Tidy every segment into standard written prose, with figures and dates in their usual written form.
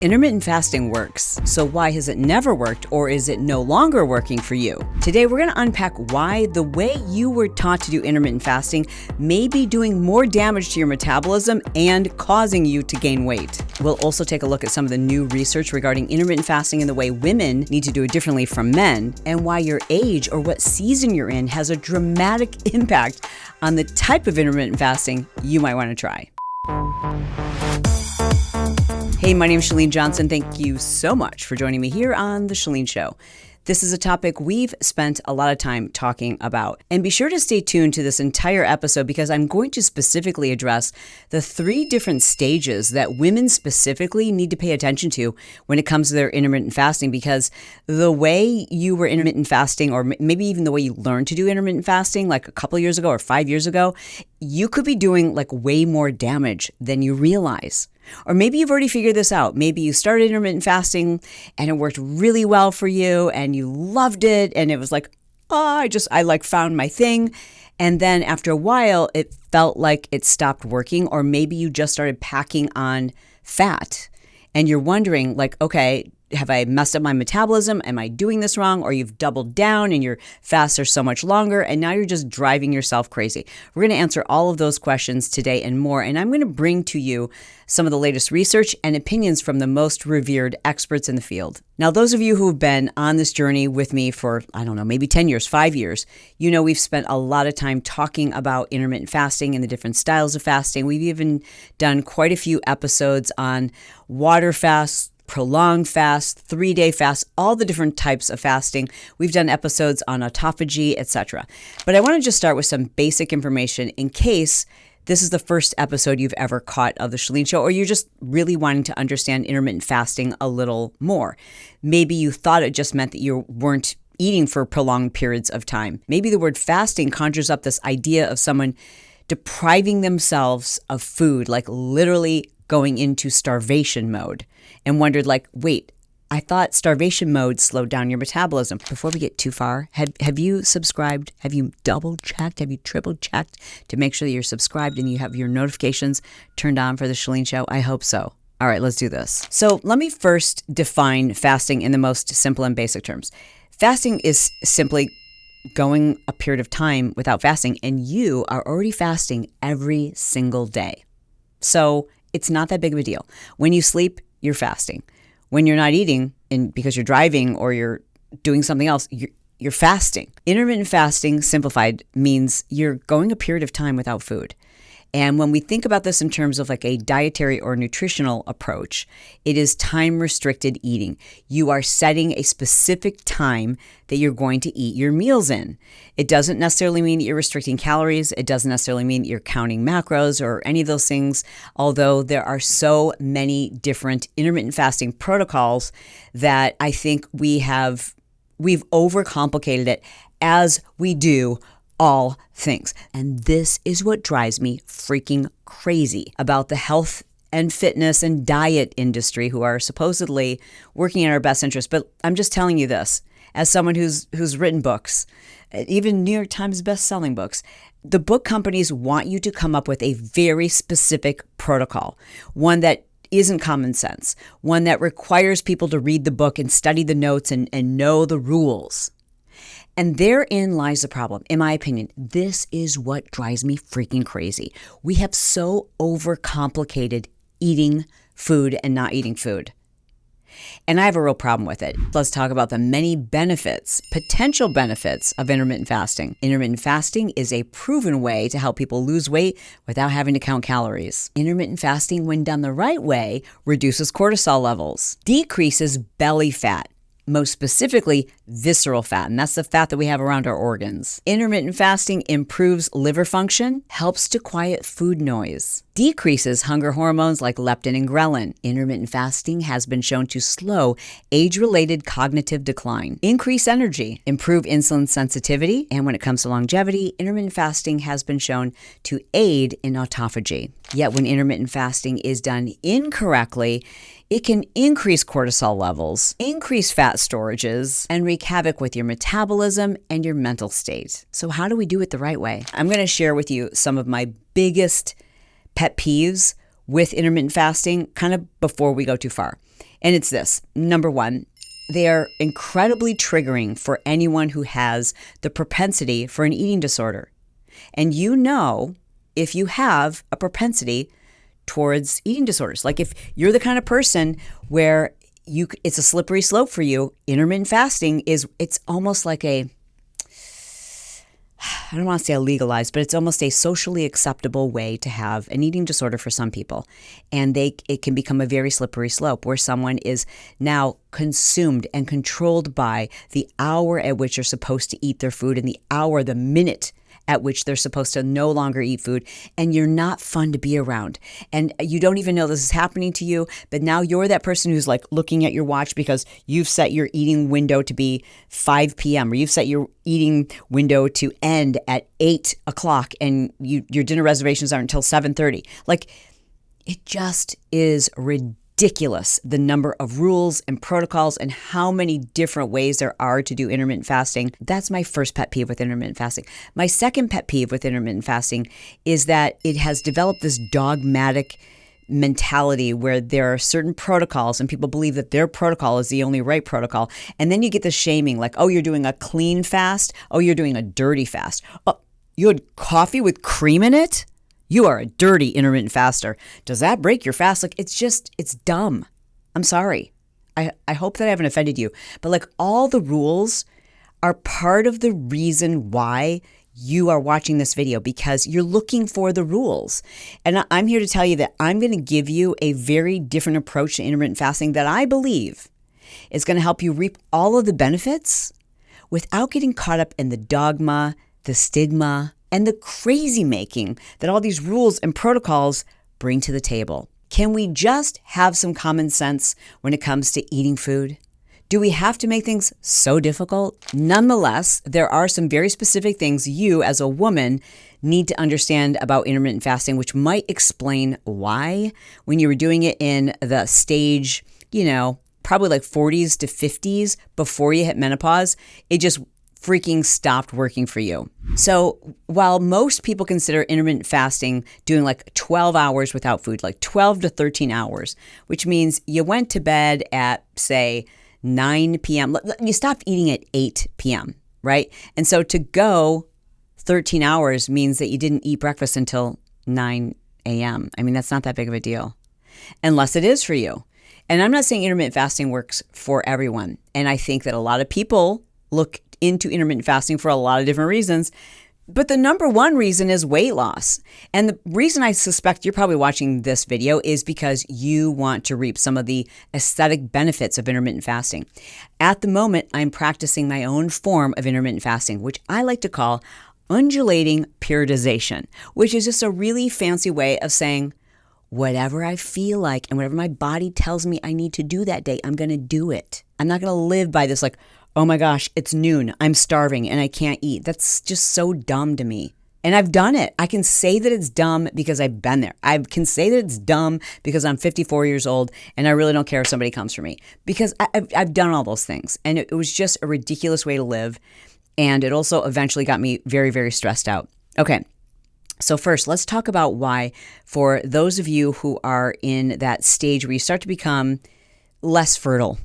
Intermittent fasting works, so why has it never worked, or is it no longer working for you? Today, we're going to unpack why the way you were taught to do intermittent fasting may be doing more damage to your metabolism and causing you to gain weight. We'll also take a look at some of the new research regarding intermittent fasting and the way women need to do it differently from men, and why your age or what season you're in has a dramatic impact on the type of intermittent fasting you might want to try. Hey, my name is Chalene Johnson. Thank you so much for joining me here on The Chalene Show. This is a topic we've spent a lot of time talking about. And be sure to stay tuned to this entire episode because I'm going to specifically address the 3 different stages that women specifically need to pay attention to when it comes to their intermittent fasting, because the way you were intermittent fasting, or maybe even the way you learned to do intermittent fasting like a couple years ago or 5 years ago, you could be doing like way more damage than you realize. Or maybe you've already figured this out. Maybe you started intermittent fasting and it worked really well for you and you loved it. And it was like, I found my thing. And then after a while, it felt like it stopped working. Or maybe you just started packing on fat and you're wondering like, okay, have I messed up my metabolism? Am I doing this wrong? Or you've doubled down and your fasts are so much longer and now you're just driving yourself crazy. We're going to answer all of those questions today and more. And I'm going to bring to you some of the latest research and opinions from the most revered experts in the field. Now, those of you who've been on this journey with me for, maybe 10 years, 5 years, you know we've spent a lot of time talking about intermittent fasting and the different styles of fasting. We've even done quite a few episodes on water fasts, prolonged fast, 3-day fast, all the different types of fasting. We've done episodes on autophagy, etc. But I want to just start with some basic information in case this is the first episode you've ever caught of The Chalene Show, or you're just really wanting to understand intermittent fasting a little more. Maybe you thought it just meant that you weren't eating for prolonged periods of time. Maybe the word fasting conjures up this idea of someone depriving themselves of food, like literally going into starvation mode, and wondered like, wait, I thought starvation mode slowed down your metabolism. Before we get too far, have you subscribed? Have you double checked? Have you triple checked to make sure that you're subscribed and you have your notifications turned on for The Chalene Show? I hope so. All right, let's do this. So let me first define fasting in the most simple and basic terms. Fasting is simply going a period of time without fasting, and you are already fasting every single day. So it's not that big of a deal. When you sleep, you're fasting. When you're not eating and because you're driving or you're doing something else, you're fasting. Intermittent fasting, simplified, means you're going a period of time without food. And when we think about this in terms of like a dietary or nutritional approach, it is time-restricted eating. You are setting a specific time that you're going to eat your meals in. It doesn't necessarily mean that you're restricting calories. It doesn't necessarily mean that you're counting macros or any of those things, although there are so many different intermittent fasting protocols that I think we've overcomplicated it, as we do all things. And this is what drives me freaking crazy about the health and fitness and diet industry, who are supposedly working in our best interest. But I'm just telling you this, as someone who's written books, even New York Times best-selling books, the book companies want you to come up with a very specific protocol, one that isn't common sense, one that requires people to read the book and study the notes and know the rules. And therein lies the problem. In my opinion, this is what drives me freaking crazy. We have so overcomplicated eating food and not eating food. And I have a real problem with it. Let's talk about the many benefits, potential benefits of intermittent fasting. Intermittent fasting is a proven way to help people lose weight without having to count calories. Intermittent fasting, when done the right way, reduces cortisol levels, decreases belly fat, most specifically visceral fat, and that's the fat that we have around our organs. Intermittent fasting improves liver function, helps to quiet food noise, decreases hunger hormones like leptin and ghrelin. Intermittent fasting has been shown to slow age-related cognitive decline, increase energy, improve insulin sensitivity, and when it comes to longevity, intermittent fasting has been shown to aid in autophagy. Yet when intermittent fasting is done incorrectly, it can increase cortisol levels, increase fat storages, and wreak havoc with your metabolism and your mental state. So how do we do it the right way? I'm going to share with you some of my biggest pet peeves with intermittent fasting kind of before we go too far. And it's this. Number one, they are incredibly triggering for anyone who has the propensity for an eating disorder. And you know if you have a propensity towards eating disorders. Like if you're the kind of person where it's a slippery slope for you, intermittent fasting it's almost like I don't want to say legalized, but it's almost a socially acceptable way to have an eating disorder for some people. And it can become a very slippery slope where someone is now consumed and controlled by the hour at which they're supposed to eat their food and the minute at which they're supposed to no longer eat food, and you're not fun to be around. And you don't even know this is happening to you, but now you're that person who's like looking at your watch because you've set your eating window to be 5 p.m. or you've set your eating window to end at 8 o'clock and your dinner reservations aren't until 7:30. Like, it just is ridiculous, the number of rules and protocols and how many different ways there are to do intermittent fasting. That's my first pet peeve with intermittent fasting. My second pet peeve with intermittent fasting is that it has developed this dogmatic mentality where there are certain protocols and people believe that their protocol is the only right protocol. And then you get the shaming like, oh, you're doing a clean fast. Oh, you're doing a dirty fast. Oh, you had coffee with cream in it? You are a dirty intermittent faster. Does that break your fast? Like, it's dumb. I'm sorry. I hope that I haven't offended you. But like, all the rules are part of the reason why you are watching this video, because you're looking for the rules. And I'm here to tell you that I'm going to give you a very different approach to intermittent fasting that I believe is going to help you reap all of the benefits without getting caught up in the dogma, the stigma, and the crazy making that all these rules and protocols bring to the table. Can we just have some common sense when it comes to eating food? Do we have to make things so difficult? Nonetheless, there are some very specific things you as a woman need to understand about intermittent fasting, which might explain why when you were doing it in the stage, probably like 40s to 50s before you hit menopause, it just freaking stopped working for you. So while most people consider intermittent fasting doing like 12 hours without food, like 12 to 13 hours, which means you went to bed at, say, 9 p.m. You stopped eating at 8 p.m., right? And so to go 13 hours means that you didn't eat breakfast until 9 a.m. I mean, that's not that big of a deal, unless it is for you. And I'm not saying intermittent fasting works for everyone. And I think that a lot of people look into intermittent fasting for a lot of different reasons. But the number one reason is weight loss. And the reason I suspect you're probably watching this video is because you want to reap some of the aesthetic benefits of intermittent fasting. At the moment, I'm practicing my own form of intermittent fasting, which I like to call undulating periodization, which is just a really fancy way of saying, whatever I feel like and whatever my body tells me I need to do that day, I'm going to do it. I'm not going to live by this like, oh my gosh, it's noon, I'm starving and I can't eat. That's just so dumb to me. And I've done it. I can say that it's dumb because I've been there. I can say that it's dumb because I'm 54 years old and I really don't care if somebody comes for me, because I've done all those things. And it was just a ridiculous way to live. And it also eventually got me very, very stressed out. Okay. So first, let's talk about why, for those of you who are in that stage where you start to become less fertile,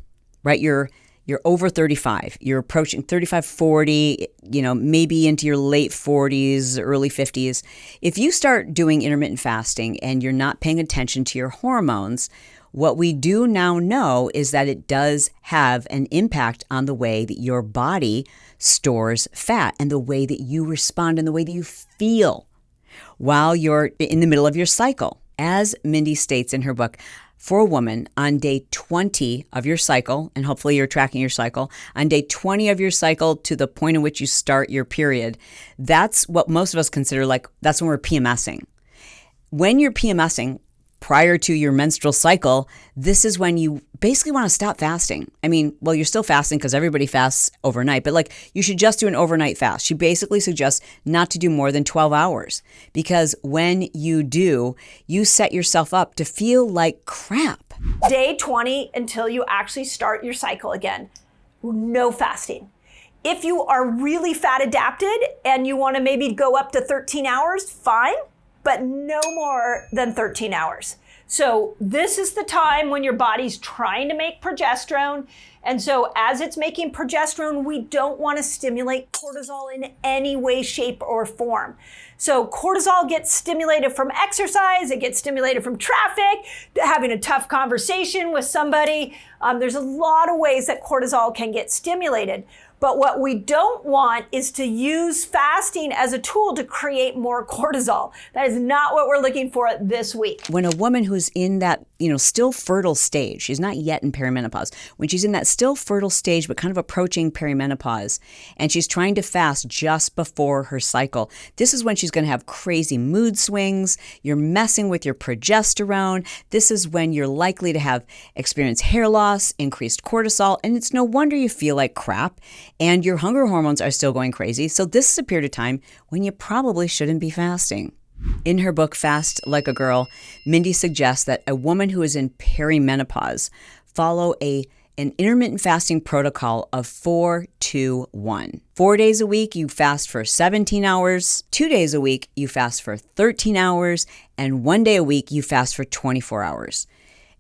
right? You're over 35, you're approaching 35, 40, maybe into your late 40s, early 50s. If you start doing intermittent fasting and you're not paying attention to your hormones, what we do now know is that it does have an impact on the way that your body stores fat and the way that you respond and the way that you feel while you're in the middle of your cycle. As Mindy states in her book, for a woman, on day 20 of your cycle, and hopefully you're tracking your cycle, on day 20 of your cycle to the point in which you start your period, that's what most of us consider that's when we're PMSing. When you're PMSing, prior to your menstrual cycle, this is when you basically want to stop fasting. I mean, well, you're still fasting because everybody fasts overnight, but you should just do an overnight fast. She basically suggests not to do more than 12 hours because when you do, you set yourself up to feel like crap. Day 20 until you actually start your cycle again. No fasting. If you are really fat adapted and you want to maybe go up to 13 hours, fine, but no more than 13 hours. So this is the time when your body's trying to make progesterone. And so as it's making progesterone, we don't want to stimulate cortisol in any way, shape, or form. So cortisol gets stimulated from exercise, it gets stimulated from traffic, having a tough conversation with somebody. There's a lot of ways that cortisol can get stimulated. But what we don't want is to use fasting as a tool to create more cortisol. That is not what we're looking for this week. When a woman who's in that, still fertile stage, she's not yet in perimenopause, when she's in that still fertile stage, but kind of approaching perimenopause, and she's trying to fast just before her cycle, this is when she's going to have crazy mood swings. You're messing with your progesterone. This is when you're likely to have experienced hair loss, increased cortisol, and it's no wonder you feel like crap. And your hunger hormones are still going crazy. So this is a period of time when you probably shouldn't be fasting. In her book, Fast Like a Girl, Mindy suggests that a woman who is in perimenopause follow an intermittent fasting protocol of 4-2-1. 4 days a week, you fast for 17 hours. 2 days a week, you fast for 13 hours. And 1 day a week, you fast for 24 hours.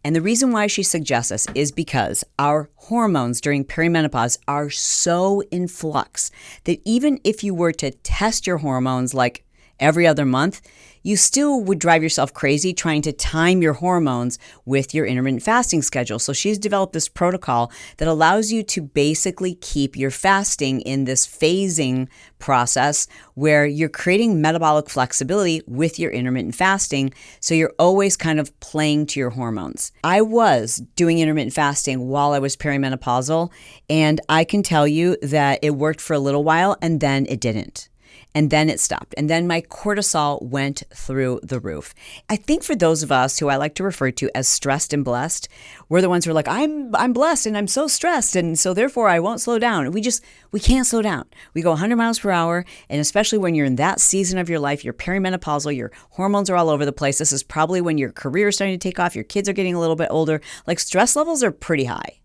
And the reason why she suggests this is because our hormones during perimenopause are so in flux that even if you were to test your hormones like every other month, you still would drive yourself crazy trying to time your hormones with your intermittent fasting schedule. So she's developed this protocol that allows you to basically keep your fasting in this phasing process where you're creating metabolic flexibility with your intermittent fasting. So you're always kind of playing to your hormones. I was doing intermittent fasting while I was perimenopausal, and I can tell you that it worked for a little while and then it didn't. And then it stopped. And then my cortisol went through the roof. I think for those of us who I like to refer to as stressed and blessed, we're the ones who are like, I'm blessed and I'm so stressed. And so therefore I won't slow down. We can't slow down. We go 100 miles per hour. And especially when you're in that season of your life, you're perimenopausal, your hormones are all over the place. This is probably when your career is starting to take off. Your kids are getting a little bit older. Like stress levels are pretty high.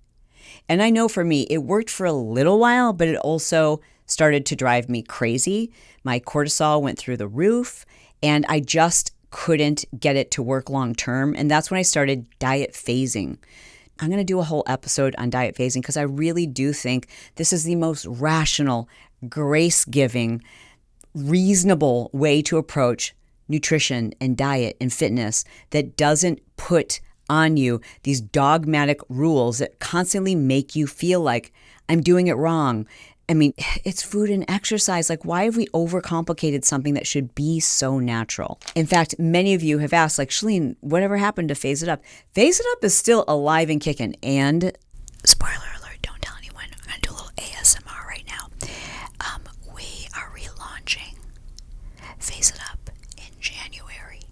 And I know for me, it worked for a little while, but it also started to drive me crazy. My cortisol went through the roof and I just couldn't get it to work long term. And that's when I started diet phasing. I'm going to do a whole episode on diet phasing because I really do think this is the most rational, grace-giving, reasonable way to approach nutrition and diet and fitness that doesn't put on you these dogmatic rules that constantly make you feel like I'm doing it wrong. I mean, it's food and exercise. Like, why have we overcomplicated something that should be so natural? In fact, many of you have asked, like, Chalene, whatever happened to Phase It Up? Phase It Up is still alive and kicking. And spoiler alert, don't tell anyone. I'm going to do a little ASMR right now. We are relaunching Phase It Up in January.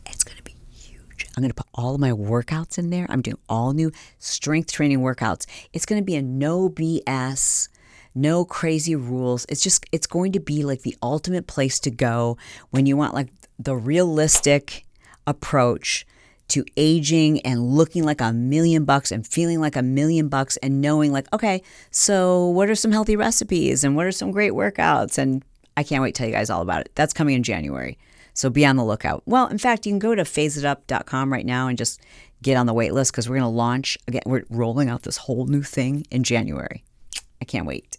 It's going to be huge. I'm going to put all of my workouts in there. I'm doing all new strength training workouts. It's going to be a no BS, no crazy rules. It's going to be like the ultimate place to go when you want like the realistic approach to aging and looking like $1 million and feeling like $1 million and knowing like, okay, so what are some healthy recipes and what are some great workouts? And I can't wait to tell you guys all about it. That's coming in January. So be on the lookout. Well, in fact, you can go to phaseitup.com right now and just get on the wait list because we're going to launch again. We're rolling out this whole new thing in January. I can't wait.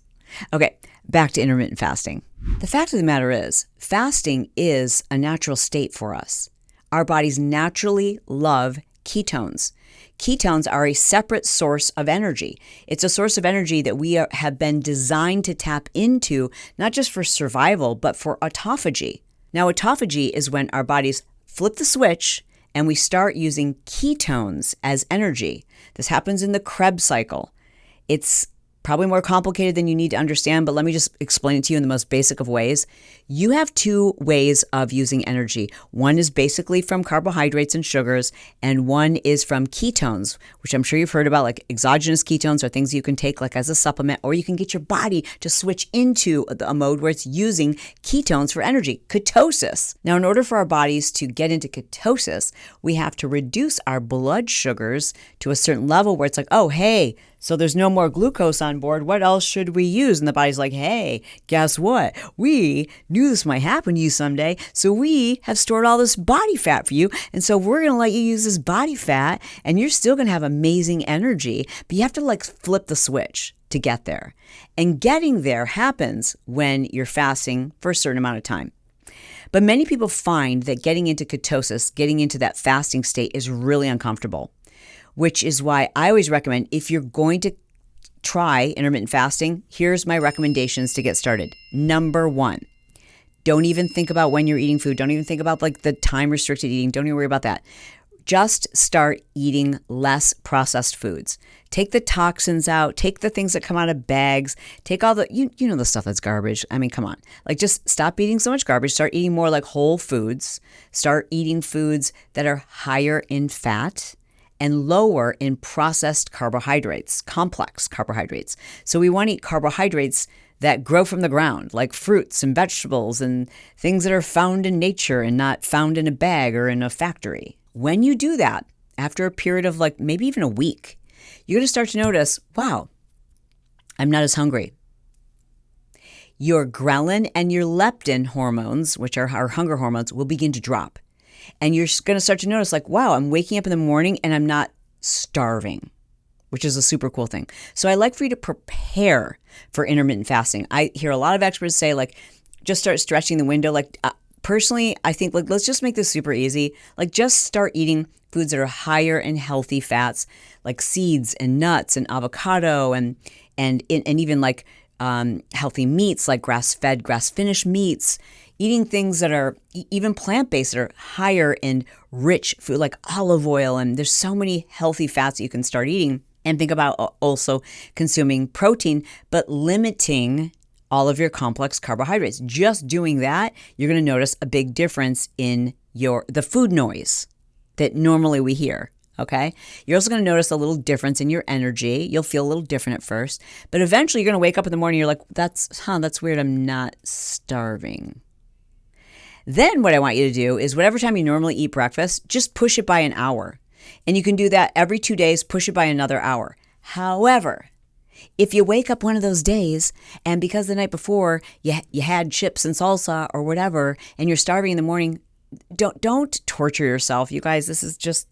Okay, back to intermittent fasting. The fact of the matter is, fasting is a natural state for us. Our bodies naturally love ketones. Ketones are a separate source of energy. It's a source of energy that we have been designed to tap into, not just for survival, but for autophagy. Now, autophagy is when our bodies flip the switch and we start using ketones as energy. This happens in the Krebs cycle. It's probably more complicated than you need to understand, but let me just explain it to you in the most basic of ways. You have two ways of using energy. One is basically from carbohydrates and sugars, and one is from ketones, which I'm sure you've heard about, like exogenous ketones are things you can take like as a supplement, or you can get your body to switch into a mode where it's using ketones for energy, ketosis. Now, in order for our bodies to get into ketosis, we have to reduce our blood sugars to a certain level where it's like, oh, hey, So there's no more glucose on board. What else should we use? And the body's like, hey, guess what? We knew this might happen to you someday. So we have stored all this body fat for you. And so we're going to let you use this body fat and you're still going to have amazing energy. But you have to like flip the switch to get there. And getting there happens when you're fasting for a certain amount of time. But many people find that getting into ketosis, getting into that fasting state is really uncomfortable. Which is why I always recommend if you're going to try intermittent fasting, here's my recommendations to get started. Number 1, don't even think about when you're eating food. Don't even think about like the time restricted eating. Don't even worry about that. Just start eating less processed foods. Take the toxins out. Take the things that come out of bags. Take all the, you know, the stuff that's garbage. I mean, come on. Like just stop eating so much garbage. Start eating more like whole foods. Start eating foods that are higher in fat and lower in processed carbohydrates, complex carbohydrates. So we want to eat carbohydrates that grow from the ground, like fruits and vegetables and things that are found in nature and not found in a bag or in a factory. When you do that, after a period of like maybe even a week, you're going to start to notice, wow, I'm not as hungry. Your ghrelin and your leptin hormones, which are our hunger hormones, will begin to drop. And you're going to start to notice like, wow, I'm waking up in the morning and I'm not starving, which is a super cool thing. So I like for you to prepare for intermittent fasting. I hear a lot of experts say like, just start stretching the window. Like personally, I think like, let's just make this super easy. Like just start eating foods that are higher in healthy fats, like seeds and nuts and avocado and even like healthy meats like grass-fed, grass-finished meats. Eating things that are even plant-based that are higher in rich food like olive oil. And there's so many healthy fats that you can start eating. And think about also consuming protein, but limiting all of your complex carbohydrates. Just doing that, you're going to notice a big difference in the food noise that normally we hear. Okay. You're also going to notice a little difference in your energy. You'll feel a little different at first, but eventually you're going to wake up in the morning. You're like, that's weird. I'm not starving. Then what I want you to do is whatever time you normally eat breakfast, just push it by an hour. And you can do that every 2 days, push it by another hour. However, if you wake up one of those days and because the night before you had chips and salsa or whatever, and you're starving in the morning, don't torture yourself. You guys, this is just,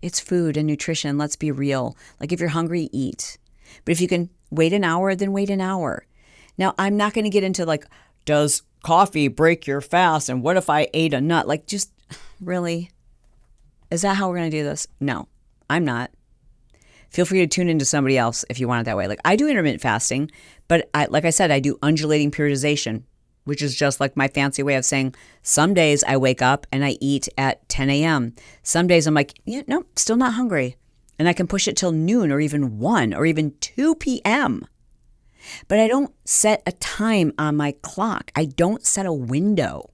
it's food and nutrition. Let's be real. Like if you're hungry, eat. But if you can wait an hour, then wait an hour. Now, I'm not going to get into like, does coffee break your fast? And what if I ate a nut? Like, just really, is that how we're going to do this? No, I'm not. Feel free to tune into somebody else if you want it that way. Like I do intermittent fasting, but like I said, I do undulating periodization, which is just like my fancy way of saying some days I wake up and I eat at 10 a.m. Some days I'm like, yeah, no, still not hungry. And I can push it till noon or even 1 or even 2 p.m. But I don't set a time on my clock. I don't set a window.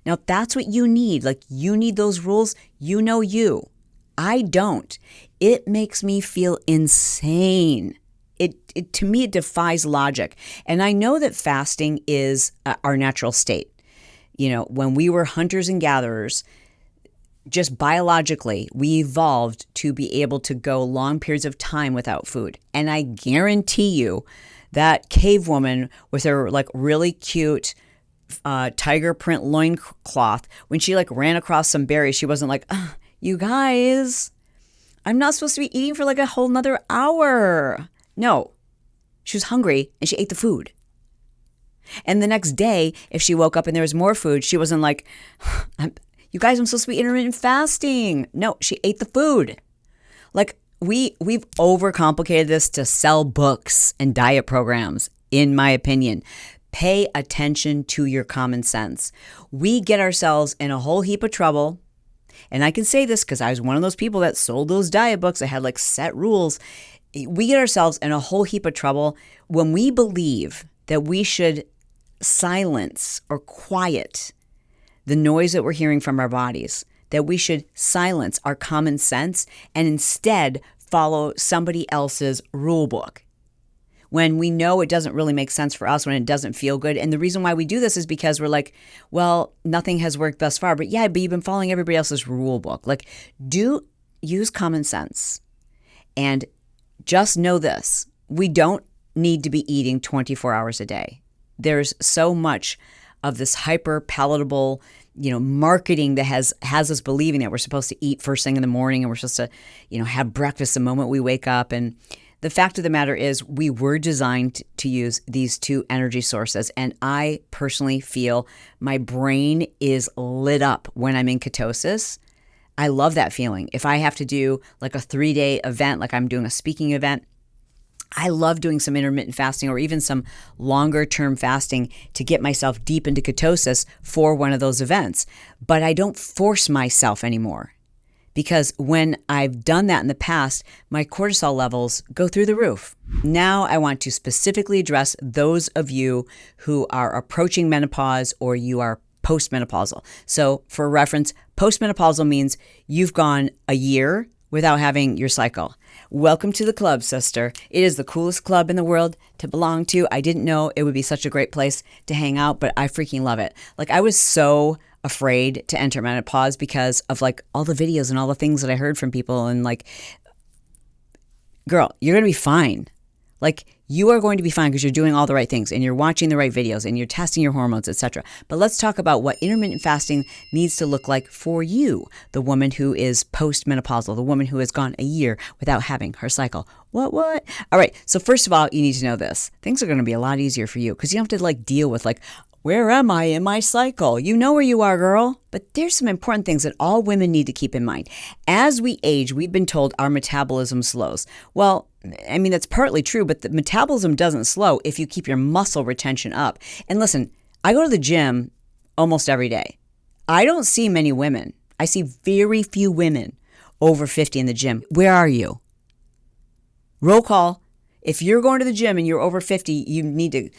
Now, if that's what you need, like you need those rules, you know you. I don't. It makes me feel insane. It to me, it defies logic. And I know that fasting is our natural state. You know, when we were hunters and gatherers, just biologically, we evolved to be able to go long periods of time without food. And I guarantee you, that cave woman with her like really cute tiger print loincloth, when she like ran across some berries, she wasn't like, you guys, I'm not supposed to be eating for like a whole nother hour. No, she was hungry and she ate the food. And the next day, if she woke up and there was more food, she wasn't like, you guys, I'm supposed to be intermittent fasting. No, she ate the food. Like, We've overcomplicated this to sell books and diet programs, in my opinion. Pay attention to your common sense. We get ourselves in a whole heap of trouble. And I can say this because I was one of those people that sold those diet books. I had like set rules. We get ourselves in a whole heap of trouble when we believe that we should silence or quiet the noise that we're hearing from our bodies, that we should silence our common sense and instead follow somebody else's rule book when we know it doesn't really make sense for us, when it doesn't feel good. And the reason why we do this is because we're like, well, nothing has worked thus far. But yeah, but you've been following everybody else's rule book. Like, use common sense and just know this. We don't need to be eating 24 hours a day. There's so much of this hyper palatable, marketing that has us believing that we're supposed to eat first thing in the morning and we're supposed to, have breakfast the moment we wake up. And the fact of the matter is we were designed to use these two energy sources. And I personally feel my brain is lit up when I'm in ketosis. I love that feeling. If I have to do like a 3-day event, like I'm doing a speaking event, I love doing some intermittent fasting or even some longer term fasting to get myself deep into ketosis for one of those events. But I don't force myself anymore because when I've done that in the past, my cortisol levels go through the roof. Now I want to specifically address those of you who are approaching menopause or you are postmenopausal. So for reference, postmenopausal means you've gone a year without having your cycle. Welcome to the club, sister. It is the coolest club in the world to belong to. I didn't know it would be such a great place to hang out, but I freaking love it. Like, I was so afraid to enter menopause because of like all the videos and all the things that I heard from people, and like, girl, you're going to be fine. Like, you are going to be fine because you're doing all the right things and you're watching the right videos and you're testing your hormones, etc. But let's talk about what intermittent fasting needs to look like for you, the woman who is postmenopausal, the woman who has gone a year without having her cycle. What? All right. So first of all, you need to know this. Things are going to be a lot easier for you because you don't have to like deal with like, where am I in my cycle? You know where you are, girl. But there's some important things that all women need to keep in mind. As we age, we've been told our metabolism slows. Well, I mean, that's partly true, but the metabolism doesn't slow if you keep your muscle retention up. And listen, I go to the gym almost every day. I don't see many women. I see very few women over 50 in the gym. Where are you? Roll call. If you're going to the gym and you're over 50, you need to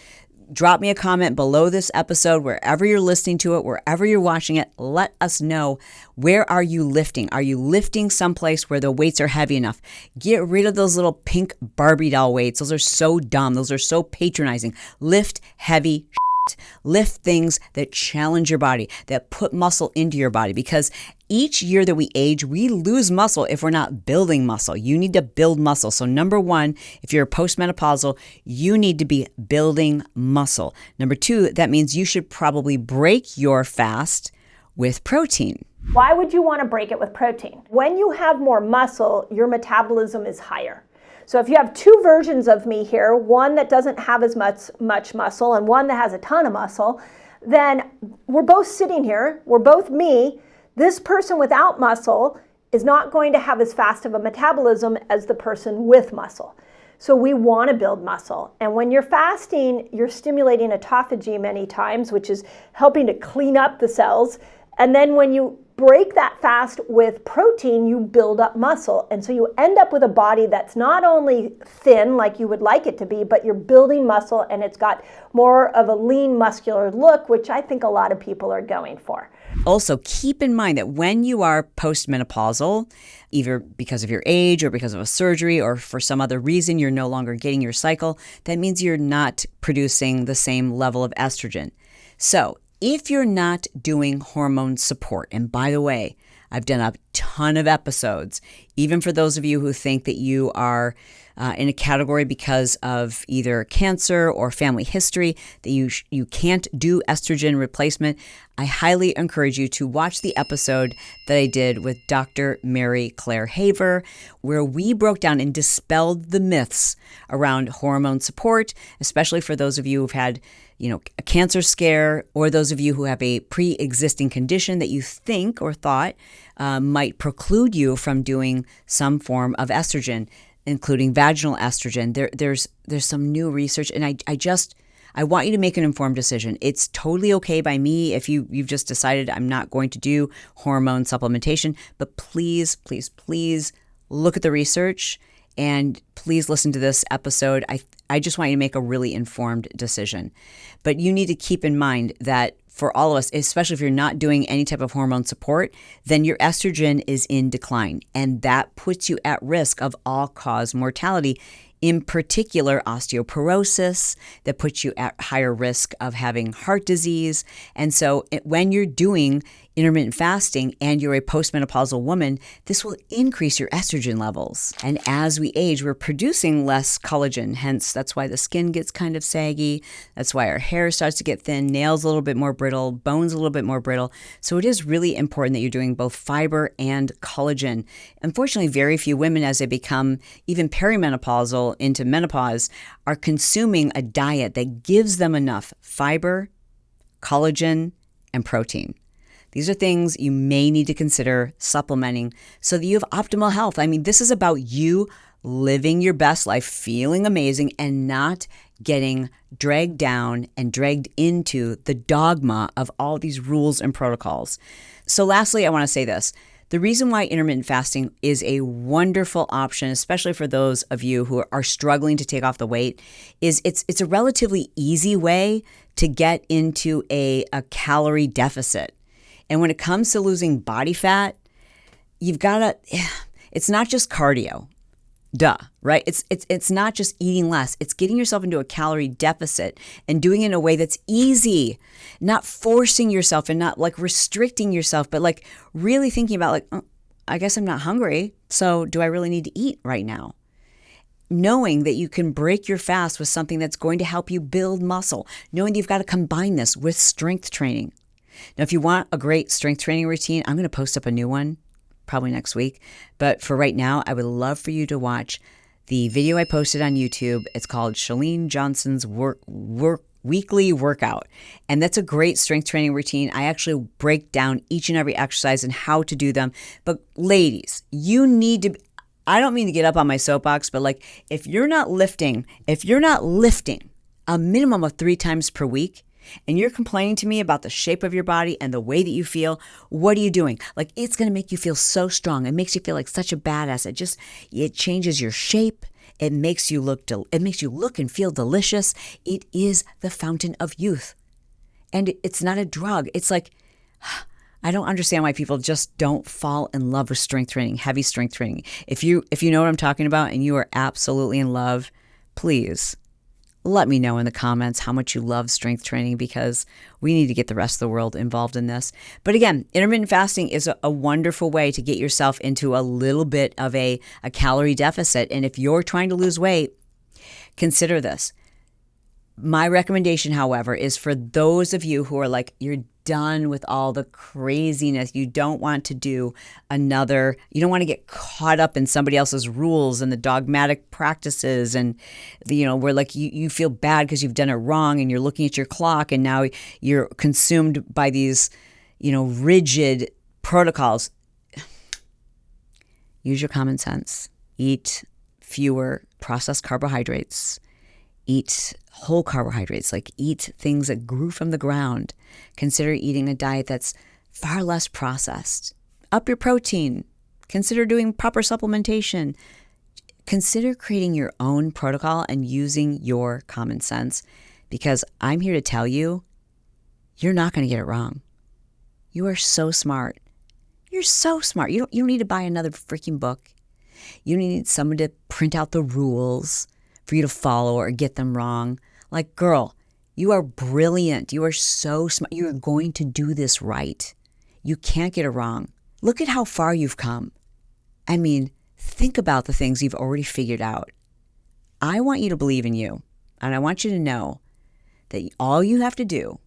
drop me a comment below this episode, wherever you're listening to it, wherever you're watching it. Let us know, where are you lifting? Are you lifting someplace where the weights are heavy enough? Get rid of those little pink Barbie doll weights. Those are so dumb. Those are so patronizing. Lift heavy shit. Lift things that challenge your body, that put muscle into your body, because each year that we age, we lose muscle if we're not building muscle. You need to build muscle. So number one, if you're postmenopausal, you need to be building muscle. Number two, that means you should probably break your fast with protein. Why would you want to break it with protein? When you have more muscle, your metabolism is higher. So if you have two versions of me here, one that doesn't have as much muscle and one that has a ton of muscle, then we're both sitting here, we're both me. This person without muscle is not going to have as fast of a metabolism as the person with muscle. So we want to build muscle. And when you're fasting, you're stimulating autophagy many times, which is helping to clean up the cells. And then when you break that fast with protein, you build up muscle. And so you end up with a body that's not only thin like you would like it to be, but you're building muscle and it's got more of a lean muscular look, which I think a lot of people are going for. Also, keep in mind that when you are postmenopausal, either because of your age or because of a surgery or for some other reason you're no longer getting your cycle, that means you're not producing the same level of estrogen. So if you're not doing hormone support, and by the way, I've done a ton of episodes, even for those of you who think that you are in a category because of either cancer or family history, that you can't do estrogen replacement, I highly encourage you to watch the episode that I did with Dr. Mary Claire Haver, where we broke down and dispelled the myths around hormone support, especially for those of you who've had a cancer scare, or those of you who have a pre-existing condition that you think or thought might preclude you from doing some form of estrogen, including vaginal estrogen. There's some new research, and I want you to make an informed decision. It's totally okay by me if you've just decided I'm not going to do hormone supplementation, but please, please, please look at the research and please listen to this episode. I just want you to make a really informed decision. But you need to keep in mind that for all of us, especially if you're not doing any type of hormone support, then your estrogen is in decline. And that puts you at risk of all-cause mortality, in particular osteoporosis, that puts you at higher risk of having heart disease. And so when you're doing intermittent fasting and you're a postmenopausal woman, this will increase your estrogen levels. And as we age, we're producing less collagen. Hence, that's why the skin gets kind of saggy. That's why our hair starts to get thin, nails a little bit more brittle, bones a little bit more brittle. So it is really important that you're doing both fiber and collagen. Unfortunately, very few women, as they become even perimenopausal into menopause, are consuming a diet that gives them enough fiber, collagen, and protein. These are things you may need to consider supplementing so that you have optimal health. I mean, this is about you living your best life, feeling amazing, and not getting dragged down and dragged into the dogma of all these rules and protocols. So lastly, I want to say this. The reason why intermittent fasting is a wonderful option, especially for those of you who are struggling to take off the weight, is it's a relatively easy way to get into a calorie deficit. And when it comes to losing body fat, you've got to, it's not just cardio. Duh, right? It's not just eating less. It's getting yourself into a calorie deficit and doing it in a way that's easy, not forcing yourself and not like restricting yourself, but like really thinking about like, oh, I guess I'm not hungry. So do I really need to eat right now? Knowing that you can break your fast with something that's going to help you build muscle, knowing that you've got to combine this with strength training. Now, if you want a great strength training routine, I'm going to post up a new one probably next week. But for right now, I would love for you to watch the video I posted on YouTube. It's called Chalene Johnson's weekly workout. And that's a great strength training routine. I actually break down each and every exercise and how to do them. But ladies, you need to, I don't mean to get up on my soapbox, but like if you're not lifting a minimum of 3 times per week, and you're complaining to me about the shape of your body and the way that you feel, what are you doing? Like, it's going to make you feel so strong. It makes you feel like such a badass. It changes your shape. It makes you look and feel delicious. It is the fountain of youth. And it's not a drug. It's like, I don't understand why people just don't fall in love with strength training, heavy strength training. If you know what I'm talking about and you are absolutely in love, please let me know in the comments how much you love strength training, because we need to get the rest of the world involved in this. But again, intermittent fasting is a wonderful way to get yourself into a little bit of a calorie deficit. And if you're trying to lose weight, consider this. My recommendation, however, is for those of you who are like, you're done with all the craziness. You don't want to do you don't want to get caught up in somebody else's rules and the dogmatic practices. And, where like you feel bad because you've done it wrong and you're looking at your clock and now you're consumed by these, rigid protocols. Use your common sense. Eat fewer processed carbohydrates. Eat whole carbohydrates, like eat things that grew from the ground. Consider eating a diet that's far less processed. Up your protein. Consider doing proper supplementation. Consider creating your own protocol and using your common sense, because I'm here to tell you, you're not going to get it wrong. You are so smart. You're so smart. You don't need to buy another freaking book. You need someone to print out the rules for you to follow or get them wrong. Like, girl, you are brilliant. You are so smart. You are going to do this right. You can't get it wrong. Look at how far you've come. I mean, think about the things you've already figured out. I want you to believe in you. And I want you to know that all you have to do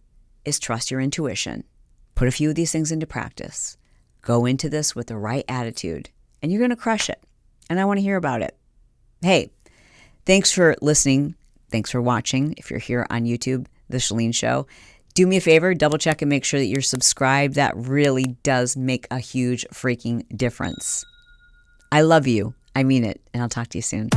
is trust your intuition. Put a few of these things into practice. Go into this with the right attitude, and you're going to crush it. And I want to hear about it. Hey, thanks for listening. Thanks for watching. If you're here on YouTube, The Chalene Show, do me a favor, double check and make sure that you're subscribed. That really does make a huge freaking difference. I love you. I mean it. And I'll talk to you soon.